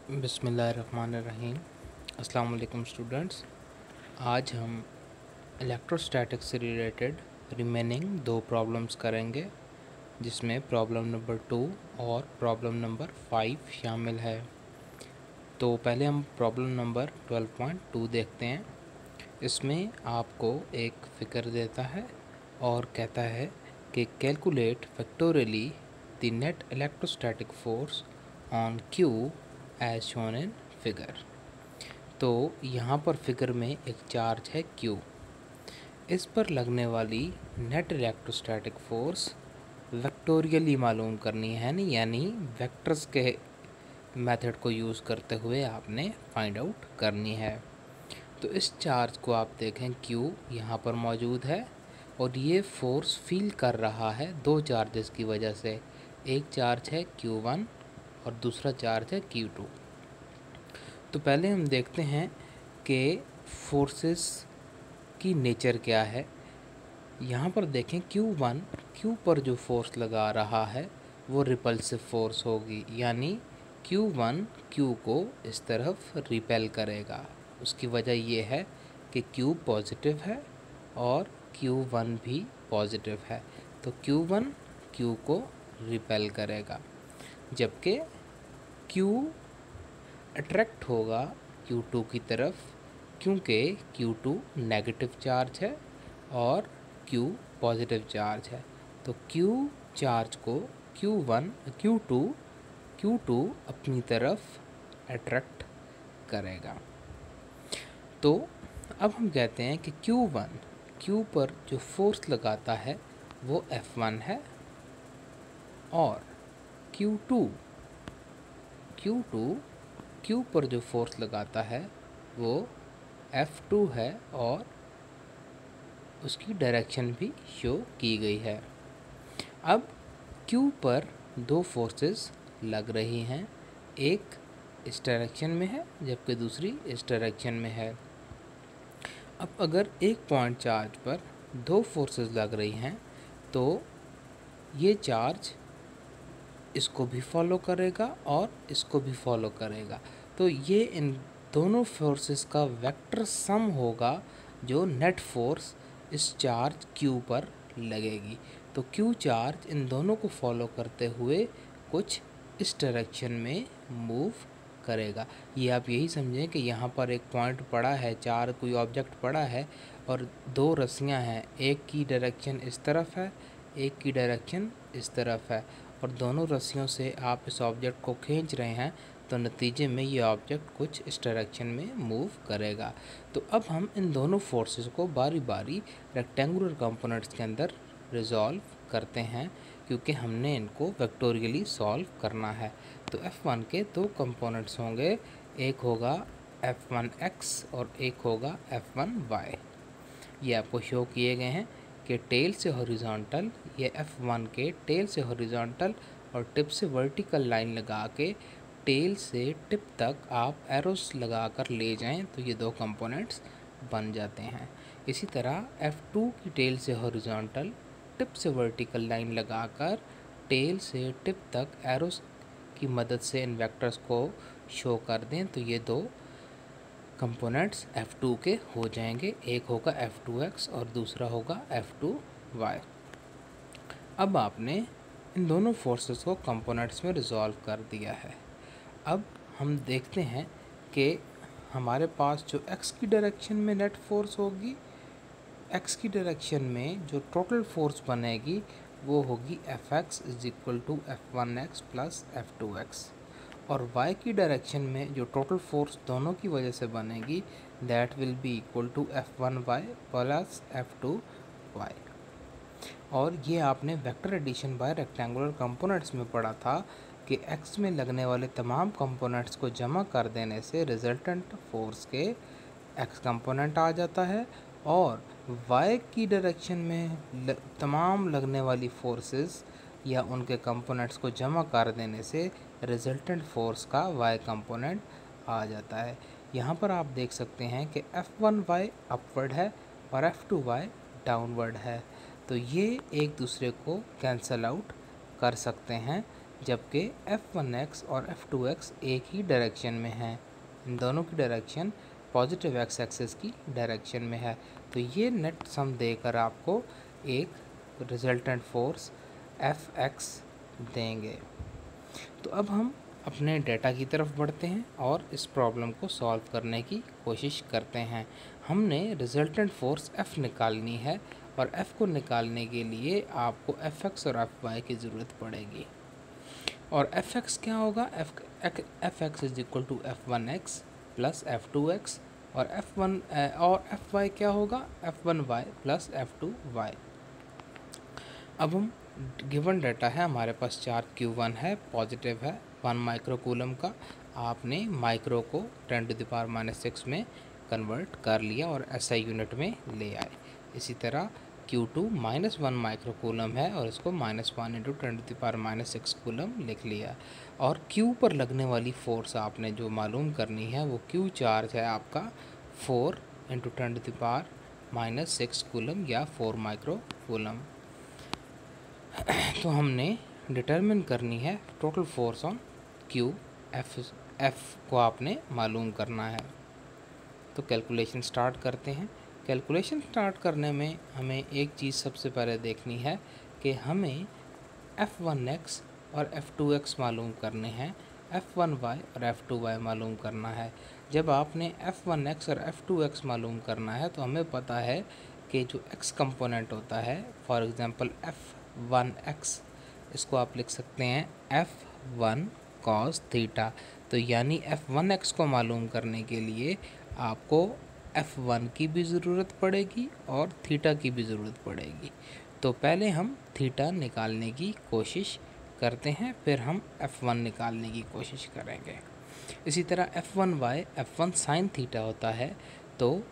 बिस्मिल्लाहिर्रहमानिर्रहीम। अस्सलाम वालेकुम स्टूडेंट्स। आज हम इलेक्ट्रोस्टैटिक्स से रिलेटेड रिमेनिंग 2 प्रॉब्लम्स करेंगे, जिसमें प्रॉब्लम नंबर 2 और प्रॉब्लम नंबर 5 शामिल है। तो पहले हम प्रॉब्लम नंबर 12.2 देखते हैं। इसमें आपको एक फिगर देता है और कहता है कि calculate vectorially the net electrostatic force on q as shown in figure. तो यहाँ पर फिगर में एक चार्ज है क्यू। इस पर लगने वाली नेट इलेक्ट्रोस्टैटिक फोर्स वेक्टोरियली मालूम करनी है, यानी वेक्टर्स के मेथड को यूज़ करते हुए आपने फाइंड आउट करनी है। तो इस चार्ज को आप देखें, Q यहाँ पर मौजूद है और ये फोर्स फील कर रहा है 2 चार्जेस की वजह से। एक चार्ज है Q1 और दूसरा चार्ज है Q2। तो पहले हम देखते हैं कि फोर्सेस की नेचर क्या है। यहाँ पर देखें Q1, Q पर जो फोर्स लगा रहा है वो रिपल्सिव फोर्स होगी, यानी Q1 Q को इस तरफ रिपेल करेगा। उसकी वजह ये है कि Q पॉजिटिव है और Q1 भी पॉजिटिव है, तो Q1 Q को रिपेल करेगा, जबकि Q अट्रैक्ट होगा Q2 की तरफ, क्योंकि Q2 नेगेटिव चार्ज है और Q पॉजिटिव चार्ज है। तो Q चार्ज को Q2 अपनी तरफ अट्रैक्ट करेगा। तो अब हम कहते हैं कि Q1 Q पर जो फोर्स लगाता है वो F1 है और Q2 Q पर जो फोर्स लगाता है वो F2 है और उसकी डायरेक्शन भी शो की गई है। अब Q पर 2 फोर्सेस लग रही हैं, एक इस डायरेक्शन में है जबकि दूसरी इस डायरेक्शन में है। अब अगर एक पॉइंट चार्ज पर 2 फोर्सेस लग रही हैं तो ये चार्ज इसको भी फॉलो करेगा और इसको भी फॉलो करेगा। तो ये इन दोनों फोर्सेस का वेक्टर सम होगा जो नेट फोर्स इस चार्ज Q पर लगेगी। तो Q चार्ज इन दोनों को फॉलो करते हुए कुछ इस डायरेक्शन में मूव करेगा। ये आप यही समझें कि यहाँ पर एक पॉइंट पड़ा है, कोई ऑब्जेक्ट पड़ा है और 2 रस्सियाँ हैं, एक की डायरेक्शन इस तरफ है, एक की डायरेक्शन इस तरफ है, और दोनों रस्सियों से आप इस ऑब्जेक्ट को खींच रहे हैं, तो नतीजे में ये ऑब्जेक्ट कुछ इस डायरेक्शन में मूव करेगा। तो अब हम इन दोनों फोर्सेस को बारी बारी रेक्टेंगुलर कंपोनेंट्स के अंदर रिजॉल्व करते हैं, क्योंकि हमने इनको वेक्टोरियली सॉल्व करना है। तो F1 के 2 कंपोनेंट्स होंगे, एक होगा F1x और एक होगा F1y। ये आपको शो किए गए हैं कि टेल से हॉरिजॉन्टल, ये F1 के टेल से हॉरिजॉन्टल और टिप से वर्टिकल लाइन लगा के टेल से टिप तक आप एरोस लगा कर ले जाएं तो ये 2 कंपोनेंट्स बन जाते हैं। इसी तरह F2 की टेल से हॉरिजॉन्टल, टिप से वर्टिकल लाइन लगाकर टेल से टिप तक एरोस की मदद से इन वेक्टर्स को शो कर दें तो ये 2 कंपोनेंट्स F2 के हो जाएंगे। एक होगा F2x और दूसरा होगा F2y। अब आपने इन दोनों फोर्सेस को कंपोनेंट्स में रिजॉल्व कर दिया है। अब हम देखते हैं कि हमारे पास जो x की डायरेक्शन में नेट फोर्स होगी, x की डायरेक्शन में जो टोटल फोर्स बनेगी वो होगी Fx is equal to F1x plus F2x, और y की डायरेक्शन में जो टोटल फोर्स दोनों की वजह से बनेगी that will be equal to F1y plus F2y। और ये आपने vector addition by rectangular components में पढ़ा था कि x में लगने वाले तमाम कंपोनेंट्स को जमा कर देने से रिजल्टेंट फोर्स के x कंपोनेंट आ जाता है, और y की डायरेक्शन में तमाम लगने वाली फोर्सेस या उनके कंपोनेंट्स को जमा कर देने से रिजल्टेंट फोर्स का y कंपोनेंट आ जाता है। यहाँ पर आप देख सकते हैं कि F1y अपवर्ड है और F2y डाउनवर्ड है, तो ये एक दूसरे को कैंसल आउट कर सकते हैं, जबकि f1x और f2x एक ही डायरेक्शन में हैं। इन दोनों की डायरेक्शन पॉजिटिव एक्स एक्सिस की डायरेक्शन में है। तो ये नेट सम देकर आपको एक रिजल्टेंट फोर्स Fx देंगे। तो अब हम अपने डेटा की तरफ बढ़ते हैं और इस प्रॉब्लम को सॉल्व करने की कोशिश करते हैं। हमने रिजल्टेंट फोर्स F निकालनी है और F को निकालने के लिए आपको Fx और Fy की ज़रूरत पड़ेगी। और Fx क्या होगा? Fx is equal to F1x plus F2x और Fy क्या होगा? F1y plus F2y। अब हम गिवन डाटा है, हमारे पास चार्ज Q1 है, पॉजिटिव है 1 माइक्रो कूलम का। आपने माइक्रो को 10⁻⁻6 में कन्वर्ट कर लिया और SI यूनिट में ले आए। इसी तरह Q2 -1 माइक्रो कूलम है और इसको -1 × 10⁻⁻6 कूलम लिख लिया। और Q पर लगने वाली फोर्स आपने जो मालूम करनी है वो Q चार्ज है आपका 4 × 10⁻6 कूलम या 4 माइक्रो कूलम। तो हमने डिटरमिन करनी है total force on Q। F को आपने मालूम करना है। तो कैलकुलेशन स्टार्ट करते हैं। कैलकुलेशन स्टार्ट करने में हमें एक चीज़ सबसे पहले देखनी है कि हमें F1x और F2x मालूम करने हैं, F1y और F2y मालूम करना है। जब आपने F1x और F2x मालूम करना है तो हमें पता है कि जो x कंपोनेंट होता है, फॉर एग्ज़ाम्पल F1x, इसको आप लिख सकते हैं F1 cos थीटा। तो यानी F1x को मालूम करने के लिए आपको F1 की भी ज़रूरत पड़ेगी और थीटा की भी ज़रूरत पड़ेगी। तो पहले हम थीटा निकालने की कोशिश करते हैं, फिर हम F1 निकालने की कोशिश करेंगे। इसी तरह F1y F1 sin थीटा होता है, तो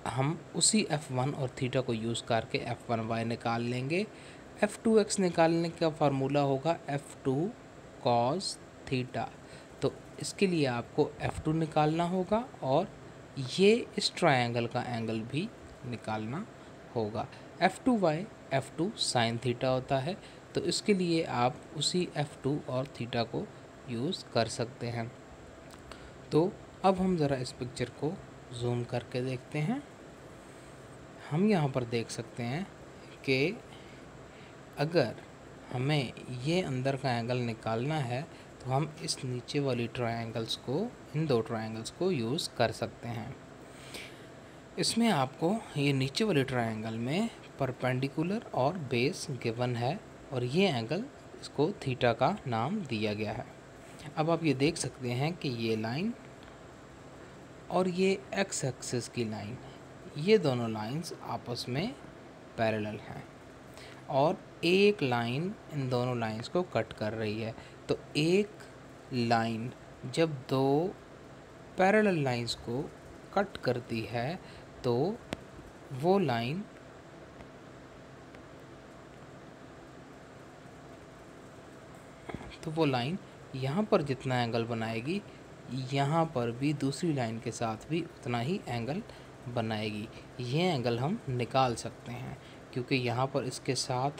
हम उसी F1 और थीटा को यूज़ करके F1y निकाल लेंगे। F2x निकालने का फार्मूला होगा F2 cos थीटा। तो इसके लिए आपको F2 निकालना होगा और ये इस ट्रायंगल का एंगल भी निकालना होगा। F2y F2 sin थीटा होता है, तो इसके लिए आप उसी F2 और थीटा को यूज़ कर सकते हैं। तो अब हम ज़रा इस पिक्चर को जूम करके देखते हैं। हम यहाँ पर देख सकते हैं कि अगर हमें ये अंदर का एंगल निकालना है तो हम इस नीचे वाली ट्रायंगल्स को, इन दो ट्रायंगल्स को यूज़ कर सकते हैं। इसमें आपको ये नीचे वाले ट्रायंगल में परपेंडिकुलर और बेस गिवन है और ये एंगल, इसको थीटा का नाम दिया गया है। अब आप ये देख सकते हैं कि ये लाइन और ये एक्स एक्सिस की लाइन, ये दोनों लाइंस आपस में पैरेलल हैं और एक लाइन इन दोनों लाइंस को कट कर रही है। तो एक लाइन जब दो पैरेलल लाइंस को कट करती है तो वो लाइन यहाँ पर जितना एंगल बनाएगी, यहाँ पर भी दूसरी लाइन के साथ भी उतना ही एंगल बनाएगी। ये एंगल हम निकाल सकते हैं क्योंकि यहाँ पर इसके साथ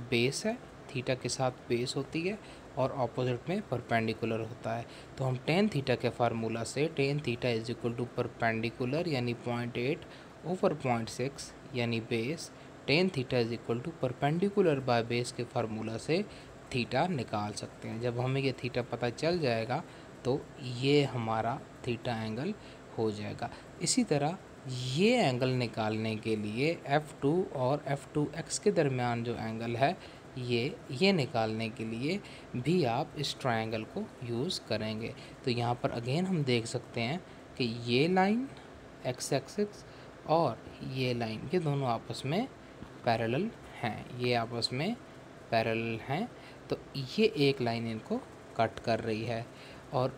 बेस है, थीटा के साथ बेस होती है और ऑपोजिट में परपेंडिकुलर होता है। तो हम tan थीटा के फार्मूला से tan theta is equal to perpendicular यानी 0.8/0.6 यानी base, tan theta is equal to perpendicular by base के फार्मूला से थीटा निकाल सकते हैं। जब हमें ये थीटा पता चल जाएगा तो ये हमारा थीटा एंगल हो जाएगा। इसी तरह ये एंगल निकालने के लिए F2 और F2x के दरमियान जो एंगल है, ये निकालने के लिए भी आप इस ट्रायंगल को यूज़ करेंगे। तो यहाँ पर अगेन हम देख सकते हैं कि ये लाइन एक्स एक्सिस और ये लाइन, ये दोनों आपस में पैरेलल हैं, ये आपस में पैरेलल हैं। तो ये एक लाइन इनको कट कर रही है और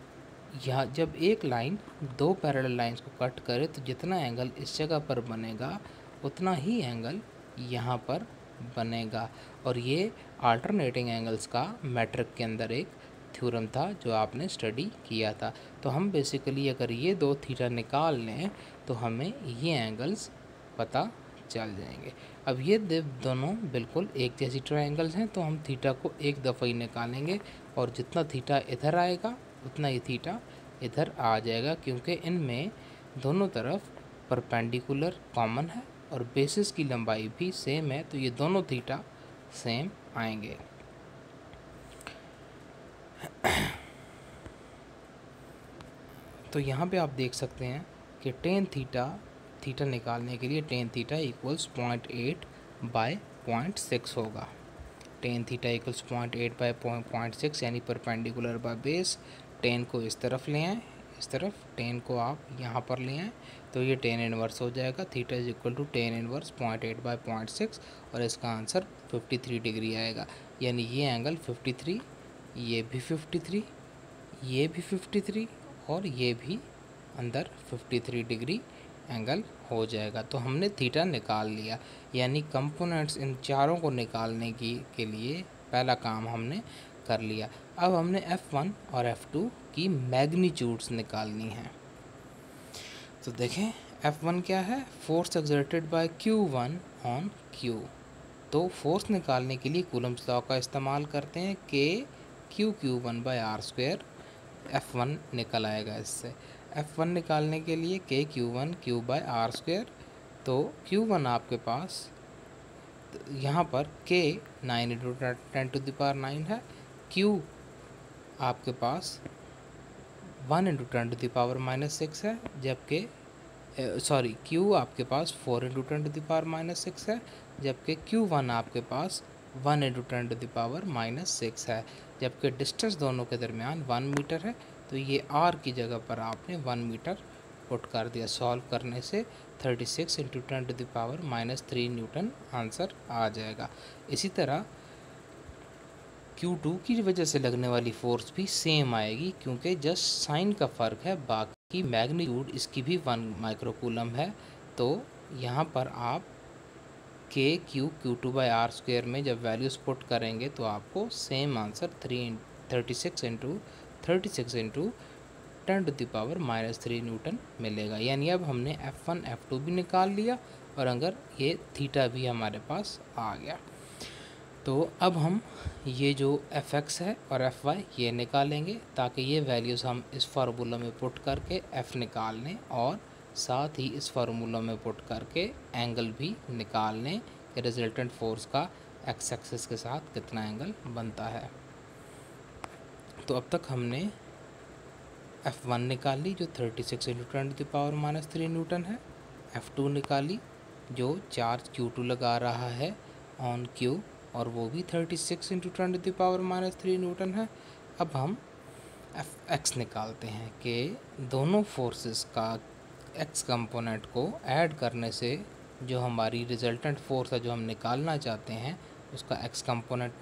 यहाँ जब एक लाइन दो पैरेलल लाइंस को कट करे तो जितना एंगल इस जगह पर बनेगा उतना ही एंगल यहाँ पर बनेगा। और ये अल्टरनेटिंग एंगल्स का मैट्रिक के अंदर एक थ्योरम था जो आपने स्टडी किया था। तो हम बेसिकली अगर ये दो थीटा निकाल लें तो हमें ये एंगल्स पता चल जाएंगे। अब ये दोनों बिल्कुल एक जैसी ट्रायंगल्स हैं, तो हम थीटा को एक दफ़ा ही निकालेंगे और जितना थीटा इधर आएगा उतना ही थीटा इधर आ जाएगा, क्योंकि इनमें दोनों तरफ परपेंडिकुलर कॉमन है और बेसिस की लंबाई भी सेम है, तो ये दोनों थीटा सेम आएंगे। तो यहाँ पे आप देख सकते हैं कि टेन थीटा निकालने के लिए टेन थीटा इक्वल्स 0.8 बाय 0.6 होगा। टेन थीटा इक्वल्स 0.8 बाय 0.6 यानी परपेंडिकुलर बाय बेस। टेन को इस तरफ ले आएँ, इस तरफ टेन को आप यहाँ पर ले आएँ, तो ये टेन इनवर्स हो जाएगा। Theta is equal to tan inverse 0.8 by 0.6 और इसका आंसर 53 डिग्री आएगा। यानी ये एंगल 53, ये भी 53, ये भी 53 और ये भी अंदर 53 डिग्री एंगल हो जाएगा। तो हमने थीटा निकाल लिया, यानी कंपोनेंट्स इन चारों को निकालने के लिए पहला काम हमने कर लिया। अब हमने F1 और F2 की मैग्नीट्यूड्स निकालनी है। तो देखें F1 क्या है, force exerted by Q1 on Q। तो फोर्स निकालने के लिए कूलम्स लॉ का इस्तेमाल करते हैं, Q1 bye are square. F1 निकल आएगा इससे। F1 निकालने के लिए Q1 Q bye are square. तो Q1 आपके पास यहाँ पर K 9 इंटू 10⁻⁹ है। Q आपके पास 1 इंटू 10⁻⁻⁶ है, जबकि Q आपके पास 4 इंटू 10⁻⁻⁶ है, जबकि Q1 आपके पास 1 इंटू 10⁻⁻⁶ है, जबकि डिस्टेंस दोनों के दरमियान 1 मीटर है। तो ये R की जगह पर आपने 1 मीटर पुट कर दिया। सॉल्व करने से 36 इंटू 10⁻³ न्यूटन आंसर आ जाएगा। इसी तरह Q2 की वजह से लगने वाली फोर्स भी सेम आएगी, क्योंकि जस्ट साइन का फ़र्क है, बाकी मैग्नीट्यूड इसकी भी 1 माइक्रोकूलम है। तो यहाँ पर आप Q2 बाय आर स्क्वायर में जब वैल्यूज़ पुट करेंगे तो आपको सेम आंसर 36 इंटू 10⁻³ न्यूटन मिलेगा। यानी अब हमने F1 F2 भी निकाल लिया और अगर ये थीटा भी हमारे पास आ गया। तो अब हम ये जो Fx है और Fy ये निकालेंगे, ताकि ये वैल्यूज़ हम इस फार्मूला में पुट करके F निकाल लें और साथ ही इस फार्मूला में पुट करके एंगल भी निकाल लें कि रिजल्टेंट फोर्स का एक्स एक्सिस के साथ कितना एंगल बनता है। तो अब तक हमने F1 निकाली जो 36 इंटू 10⁻³ न्यूटन है, F2 निकाली जो चार्ज Q2 लगा रहा है ऑन Q और वो भी 36 इंटू 10⁻³ न्यूटन है। अब हम Fx निकालते हैं कि दोनों फोर्सेस का x कंपोनेंट को ऐड करने से जो हमारी रिजल्टेंट फोर्स है जो हम निकालना चाहते हैं, उसका x कंपोनेंट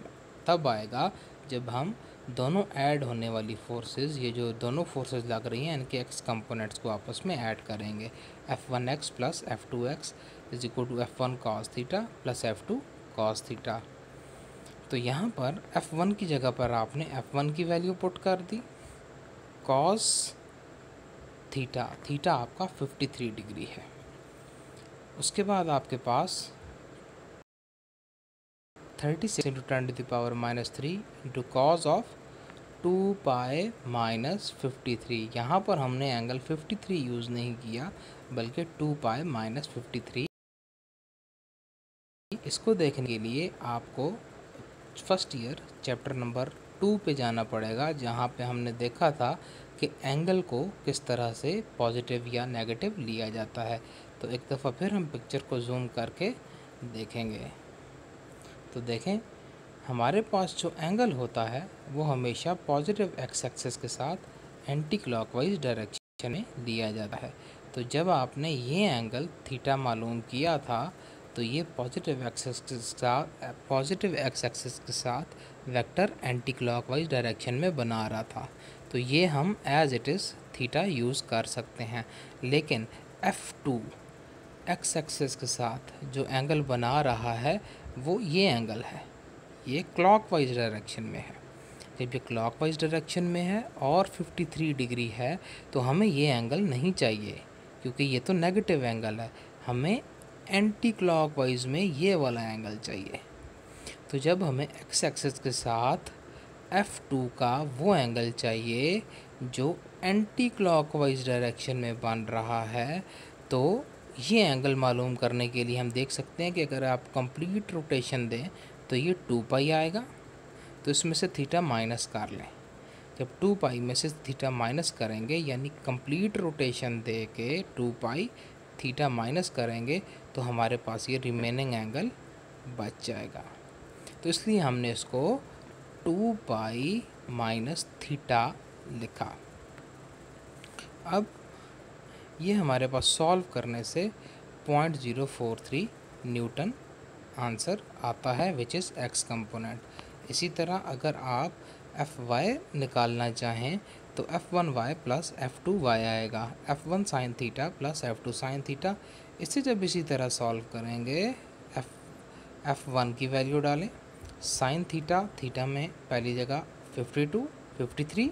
तब आएगा जब हम दोनों ऐड होने वाली फोर्सेस, ये जो दोनों फोर्सेस लग रही हैं, इनके x कंपोनेंट्स को आपस में ऐड करेंगे। F1x plus F2x is equal to F1 cos theta plus F2 cos theta. तो यहाँ पर F1 की जगह पर आपने F1 की वैल्यू पुट कर दी, cos थीटा आपका 53 डिग्री है। उसके बाद आपके पास 36 into 10⁻³ into cos of 2 pi minus 53। यहाँ पर हमने एंगल 53 यूज़ नहीं किया बल्कि 2 पाई माइनस 53। इसको देखने के लिए आपको फर्स्ट ईयर चैप्टर नंबर 2 पे जाना पड़ेगा, जहाँ पे हमने देखा था कि एंगल को किस तरह से पॉजिटिव या नेगेटिव लिया जाता है। तो एक दफ़ा फिर हम पिक्चर को जूम करके देखेंगे। तो देखें हमारे पास जो एंगल होता है वो हमेशा पॉजिटिव एक्स एक्सिस के साथ एंटी क्लॉकवाइज डायरेक्शन में लिया जाता है। तो जब आपने ये एंगल थीटा मालूम किया था तो ये पॉजिटिव एक्स एक्सिस के साथ वेक्टर एंटी क्लॉकवाइज डायरेक्शन में बना रहा था। तो ये हम as it is theta use कर सकते हैं। लेकिन F2 एक्स एक्सिस के साथ जो एंगल बना रहा है वो ये एंगल है, ये क्लॉकवाइज डायरेक्शन में है। जब ये क्लॉकवाइज डायरेक्शन में है और 53 डिग्री है तो हमें ये एंगल नहीं चाहिए, क्योंकि ये तो नेगेटिव एंगल है। हमें एंटी क्लॉकवाइज में ये वाला एंगल चाहिए। तो जब हमें एक्स एक्सिस के साथ F2 का वो एंगल चाहिए जो एंटी क्लॉकवाइज डायरेक्शन में बन रहा है, तो ये एंगल मालूम करने के लिए हम देख सकते हैं कि अगर आप कंप्लीट रोटेशन दें तो ये 2 पाई आएगा, तो इसमें से थीटा माइनस कर लें। जब 2 पाई में से थीटा माइनस करेंगे यानी कंप्लीट रोटेशन दे के 2 पाई थीटा माइनस करेंगे तो हमारे पास ये रिमेनिंग एंगल बच जाएगा। तो इसलिए हमने इसको 2 पाई माइनस थीटा लिखा। अब ये हमारे पास सॉल्व करने से 0.043 न्यूटन आंसर आता है, विच इज़ एक्स कंपोनेंट। इसी तरह अगर आप Fy निकालना चाहें तो F1y प्लस F2y आएगा, F1 sine theta plus F2 sine theta. इसे जब इसी तरह सॉल्व करेंगे, F1 की वैल्यू डालें, साइन थीटा में पहली जगह 52 53,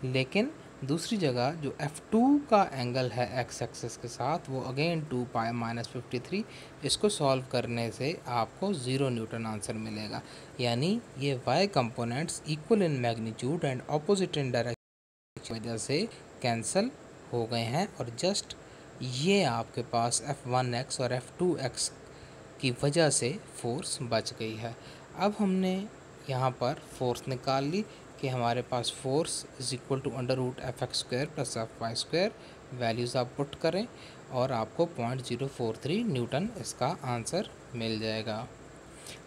लेकिन दूसरी जगह जो F2 का एंगल है एक्स एक्सिस के साथ वो अगेन 2 पाई माइनस 53। इसको सॉल्व करने से आपको 0 न्यूटन आंसर मिलेगा। यानी ये y components equal in magnitude and opposite in direction की वजह से कैंसिल हो गए हैं और जस्ट ये आपके पास F1x और F2x की वजह से फोर्स बच गई है। अब हमने यहाँ पर फोर्स निकाल ली कि हमारे पास force is equal to √f(x)² plus f(y)²। Values आप पुट करें और आपको 0.043 न्यूटन इसका आंसर मिल जाएगा।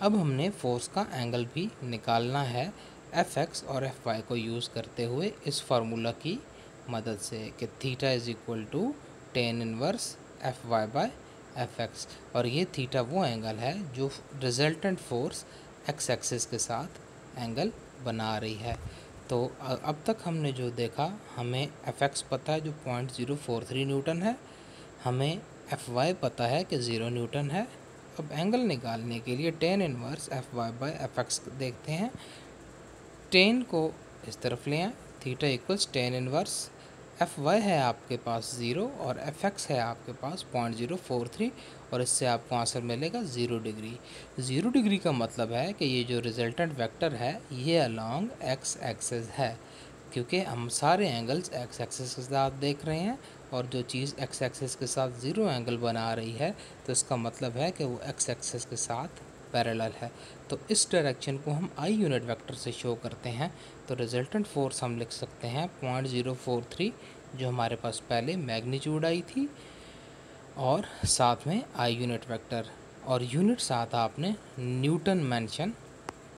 अब हमने फोर्स का एंगल भी निकालना है Fx और Fy को यूज़ करते हुए इस फार्मूला की मदद से कि theta is equal to tan inverse Fy/Fx, और ये थीटा वो एंगल है जो रिजल्टेंट फोर्स एक्स एक्सिस के साथ एंगल बना रही है। तो अब तक हमने जो देखा, हमें Fx पता है जो 0.043 न्यूटन है, हमें Fy पता है कि 0 न्यूटन है। अब एंगल निकालने के लिए tan इनवर्स Fy/Fx देखते हैं। tan को इस तरफ ले आए, theta equals tan inverse Fy है आपके पास 0 और Fx है आपके पास 0.043, और इससे आपको आंसर मिलेगा 0 डिग्री। 0 डिग्री का मतलब है कि ये जो रिजल्टेंट वेक्टर है ये अलोंग एक्स एक्सिस है, क्योंकि हम सारे एंगल्स एक्स एक्सिस के साथ देख रहे हैं और जो चीज़ एक्स एक्सिस के साथ 0 एंगल बना रही है तो इसका मतलब है कि वो एक्स एक्सिस के साथ पैरेलल है। तो इस डायरेक्शन को हम आई यूनिट वेक्टर से शो करते हैं। तो रिजल्टेंट फोर्स हम लिख सकते हैं 0.043, जो हमारे पास पहले मैग्नीट्यूड आई थी, और साथ में आई यूनिट वेक्टर, और यूनिट साथ आपने न्यूटन मेंशन